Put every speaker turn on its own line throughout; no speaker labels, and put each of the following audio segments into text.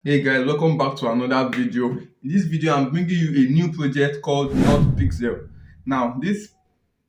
Hey guys, welcome back to another video. In this video, I'm bringing you a new project called Not Pixel. Now, this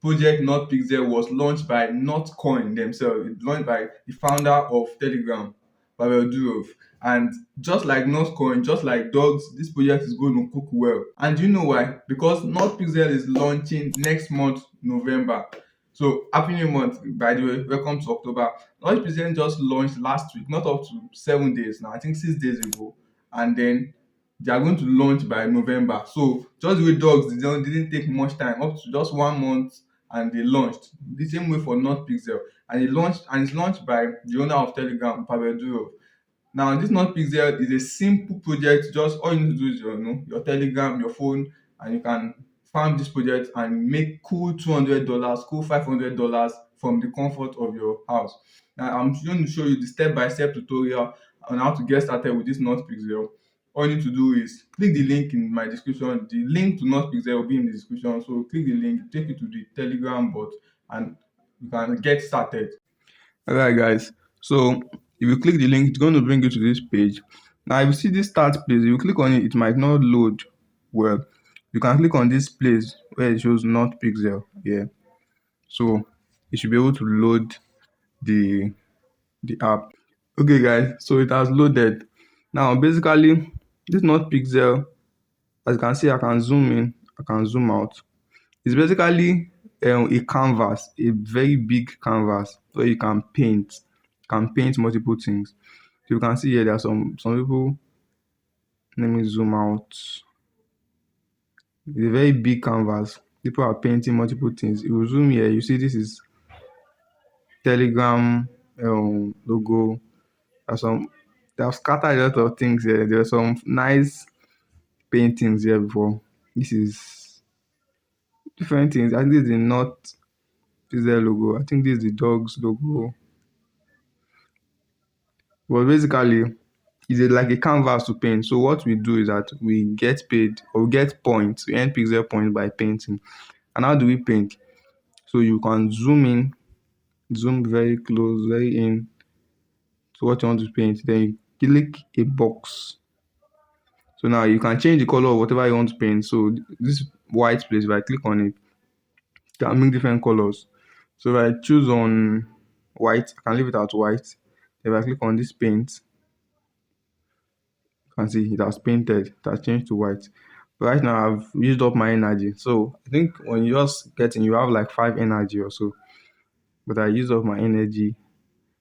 project Not Pixel was launched by Notcoin themselves. It's launched by the founder of Telegram, Pavel Durov. And just like Notcoin, just like dogs, this project is going to cook well. And you know why? Because Not Pixel is launching next month, November. So happy new month, by the way. Welcome to October. Not Pixel just launched last week, not up to 7 days now. I think 6 days ago, and then they are going to launch by November. So just with dogs, didn't take much time, up to just 1 month, and they launched. The same way for Not Pixel, and it's launched by the owner of Telegram, Pavel Durov. Now, this Not Pixel is a simple project. Just all you need to do is your Telegram, your phone, and you can farm this project and make cool $200, cool $500 from the comfort of your house. Now, I'm going to show you the step-by-step tutorial on how to get started with this Not Pixel. All you need to do is click the link in my description. The link to Not Pixel will be in the description. So click the link, take you to the Telegram bot, and you can get started. Alright guys, so if you click the link, it's going to bring you to this page. Now if you see this start place, if you click on it, it might not load well. You can click on this place where it shows Not Pixel here. So it should be able to load the app. Okay guys, so it has loaded. Now basically this Not Pixel, as you can see, I can zoom in, I can zoom out. It's basically a canvas, a very big canvas where you can paint multiple things. So you can see here there are some people. Let me zoom out. It's a very big canvas. People are painting multiple things. If you zoom here, you see this is Telegram logo. They have scattered a lot of things here. There are some nice paintings here before. This is different things. I think this is the Not Pixel logo. I think this is the dog's logo. But basically, it's like a canvas to paint. So what we do is that we get paid or we get points. We earn pixel points by painting. And how do we paint? So you can zoom in, zoom very close, very in to what you want to paint. Then you click a box. So now you can change the color of whatever you want to paint. So this white place, if I click on it, it can make different colors. So if I choose on white, I can leave it at white. If I click on this paint, you can see it has painted, it has changed to white. But right now I've used up my energy. So I think when you just get in, you have like 5 energy or so. But I used up my energy.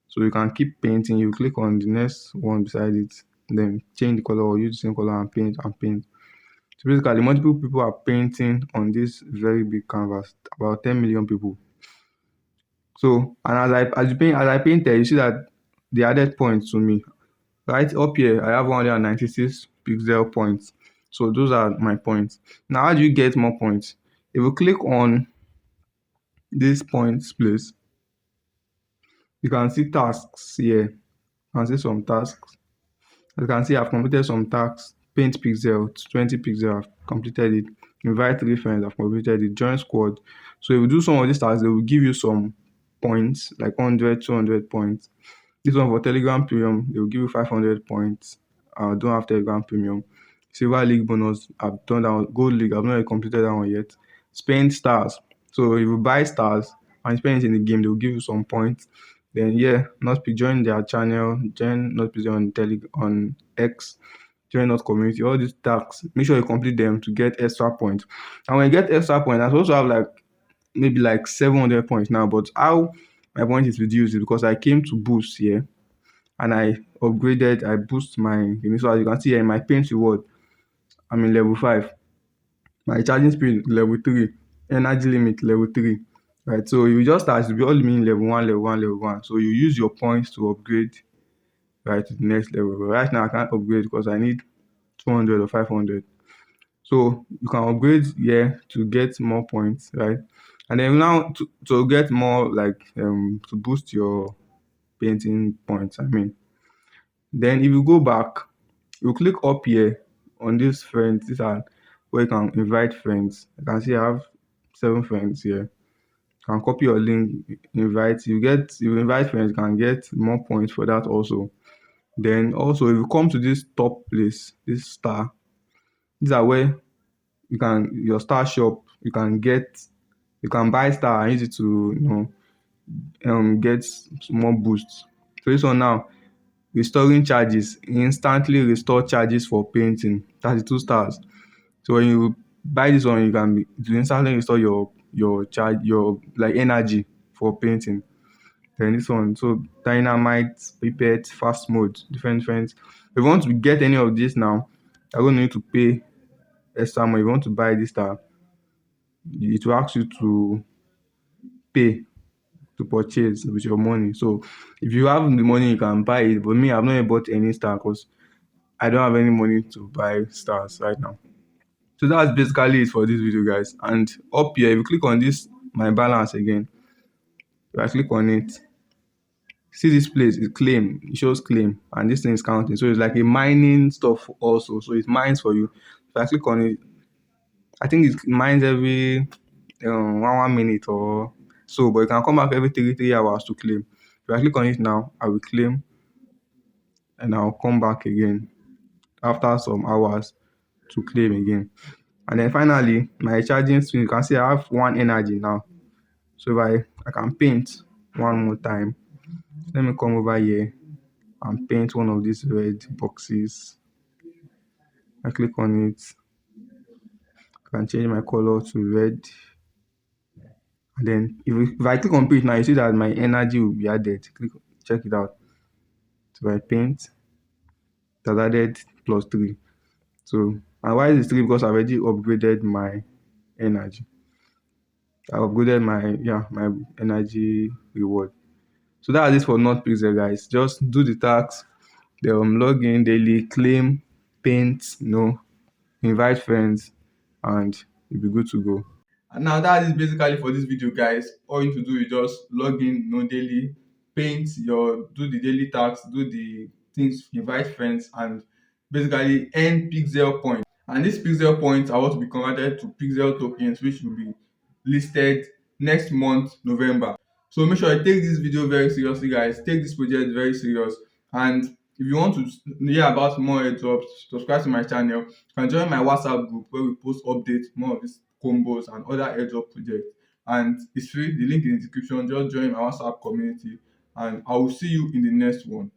So you can keep painting. You click on the next one beside it, then change the color or use the same color and paint and paint. So basically multiple people are painting on this very big canvas, about 10 million people. So and as I painted, you see that they added points to me. Right up here, I have 196 pixel points. So those are my points. Now, how do you get more points? If you click on this points place, you can see tasks here. You can see some tasks. As you can see, I've completed some tasks. Paint pixel, 20 pixel, I've completed it. Invite 3 friends, I've completed it. Join squad. So if you do some of these tasks, they will give you some points, like 100, 200 points. This one for Telegram Premium, they will give you 500 points. Don't have Telegram Premium. Silver League bonus, I've done that one. Gold League, I've not yet completed that one yet. Spend stars. So if you buy stars and spend it in the game, they will give you some points. Then yeah, join their channel, join Not on on X, join Not community, all these tasks. Make sure you complete them to get extra points. And when you get extra points, I also have like maybe like 700 points now. But how my point is reduced is because I came to boost here and I upgraded, I boost my, so as you can see here in my paint reward, I'm in level 5. My charging speed level 3, energy limit level 3. Right, so you just start to be all mean level 1, level 1, level 1. So you use your points to upgrade right to the next level. But right now I can't upgrade because I need 200 or 500. So you can upgrade here to get more points, right? And then now to get more like to boost your painting points, I mean. Then if you go back, you click up here on these friends. These are where you can invite friends. You can see I have 7 friends here. You can copy your link, invite. You invite friends, you can get more points for that also. Then also if you come to this top place, this star, these are where your star shop, you can buy star and use it to get more boosts. So this one now, restoring charges, instantly restore charges for painting, 32 stars. So when you buy this one, it will instantly restore your charge, your like energy for painting. Then this one, so dynamite, pipette, fast mode, different. If you want to get any of this now, you're going to need to pay extra money. If you want to buy this star, it will ask you to pay to purchase with your money. So if you have the money, you can buy it. But me, I've not yet bought any star because I don't have any money to buy stars right now. So that's basically it for this video, guys. And up here, if you click on this, my balance again, if I click on it, see this place, it shows claim, and this thing is counting. So it's like a mining stuff also. So it mines for you. If I click on it, I think it mines every 1 minute or so, but you can come back every 3 hours to claim. If I click on it now, I will claim and I'll come back again after some hours to claim again. And then finally, my charging screen, you can see I have one energy now. So if I can paint one more time. Let me come over here and paint one of these red boxes. I click on it. I can change my color to red. And then if I click on paint now, you see that my energy will be added. Check it out. So if I paint, it has added +3. So, and why is it 3? Because I already upgraded my energy. I upgraded my energy reward. So that's it for not pixel, guys. Just do the tasks, then log in daily, claim, paint, invite friends, and you'll be good to go. And now that is basically for this video, guys. All you need to do is just log in, daily, do the daily tasks, do the things, invite friends, and basically earn pixel points. And these pixel points are what will be converted to pixel tokens, which will be listed next month, November. So make sure you take this video very seriously, guys. Take this project very serious. And if you want to hear about more airdrops, subscribe to my channel. You can join my WhatsApp group where we post updates, more of these combos and other airdrop projects. And it's free. The link in the description. Just join my WhatsApp community. And I will see you in the next one.